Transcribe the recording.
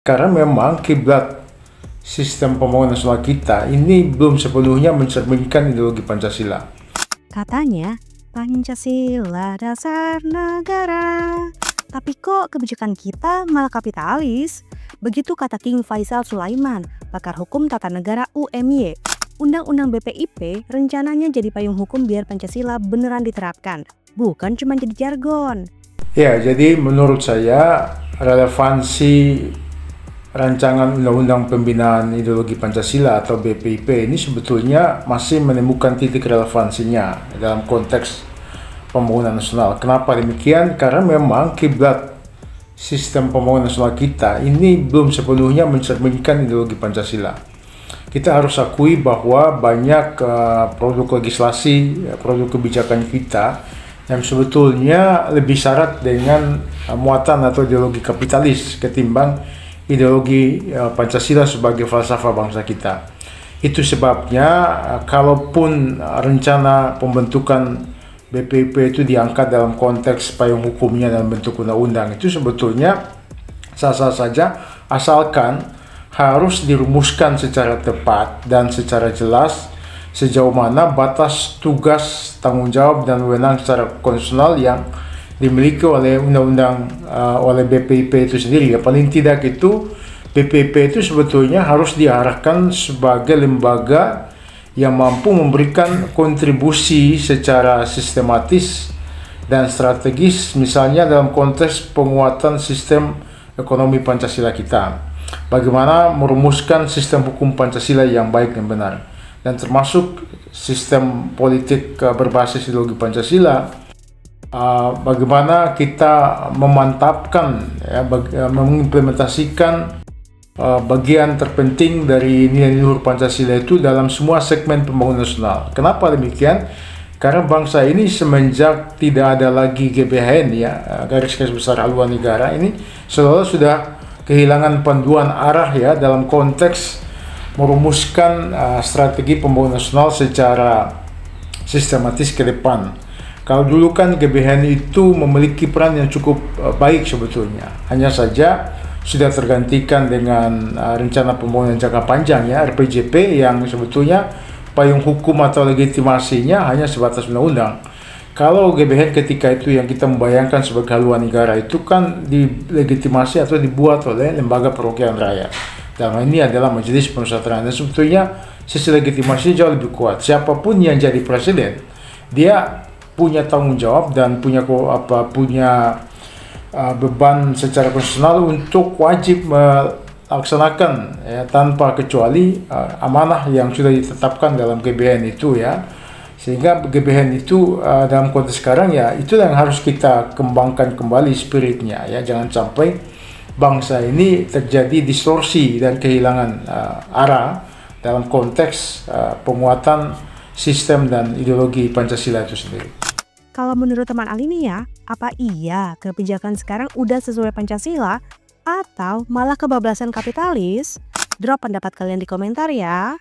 Karena memang kiblat sistem pembangunan nasional kita ini belum sepenuhnya mencerminkan ideologi Pancasila. Katanya, Pancasila dasar negara. Tapi kok kebijakan kita malah kapitalis? Begitu kata King Faisal Sulaiman, pakar hukum tata negara UMY. Undang-undang BPIP rencananya jadi payung hukum biar Pancasila beneran diterapkan, bukan cuma jadi jargon. Ya, jadi menurut saya relevansi rancangan Undang-Undang Pembinaan Ideologi Pancasila atau BPIP ini sebetulnya masih menemukan titik relevansinya dalam konteks pembangunan nasional. Kenapa demikian? Karena memang kiblat sistem pembangunan nasional kita ini belum sepenuhnya mencerminkan ideologi Pancasila. Kita harus akui bahwa banyak produk legislasi, produk kebijakan kita yang sebetulnya lebih syarat dengan muatan atau ideologi kapitalis ketimbang ideologi Pancasila sebagai falsafah bangsa kita. Itu sebabnya kalaupun rencana pembentukan BPIP itu diangkat dalam konteks payung hukumnya dalam bentuk undang-undang, itu sebetulnya sah-sah saja asalkan harus dirumuskan secara tepat dan secara jelas sejauh mana batas tugas, tanggung jawab, dan wewenang secara konstitusional yang dimiliki oleh undang-undang oleh BPIP itu sendiri. Ya, paling tidak itu BPIP itu sebetulnya harus diarahkan sebagai lembaga yang mampu memberikan kontribusi secara sistematis dan strategis, misalnya dalam konteks penguatan sistem ekonomi Pancasila kita. Bagaimana merumuskan sistem hukum Pancasila yang baik dan benar, dan termasuk sistem politik berbasis ideologi Pancasila. Bagaimana kita memantapkan, mengimplementasikan bagian terpenting dari nilai luhur Pancasila itu dalam semua segmen pembangunan nasional. Kenapa demikian? Karena bangsa ini semenjak tidak ada lagi GBHN, garis-garis besar haluan negara, ini seolah sudah kehilangan panduan arah dalam konteks merumuskan strategi pembangunan nasional secara sistematis ke depan. Kalau dulu kan GBHN itu memiliki peran yang cukup baik sebetulnya, hanya saja sudah tergantikan dengan rencana pembangunan jangka panjang RPJP yang sebetulnya payung hukum atau legitimasinya hanya sebatas undang-undang. Kalau GBHN ketika itu yang kita membayangkan sebagai haluan negara itu kan dilegitimasi atau dibuat oleh lembaga perwakilan rakyat. Dalam ini adalah Majelis Permusyawaratan, dan sebetulnya sisi legitimasi jauh lebih kuat. Siapapun yang jadi presiden, dia punya tanggung jawab dan punya beban secara konstitusional untuk wajib melaksanakan tanpa kecuali amanah yang sudah ditetapkan dalam GBHN itu sehingga GBHN itu dalam konteks sekarang itu yang harus kita kembangkan kembali spiritnya jangan sampai bangsa ini terjadi distorsi dan kehilangan arah dalam konteks penguatan sistem dan ideologi Pancasila itu sendiri. Kalau menurut teman Alini apa iya kebijakan sekarang udah sesuai Pancasila atau malah kebablasan kapitalis? Drop pendapat kalian di komentar ya.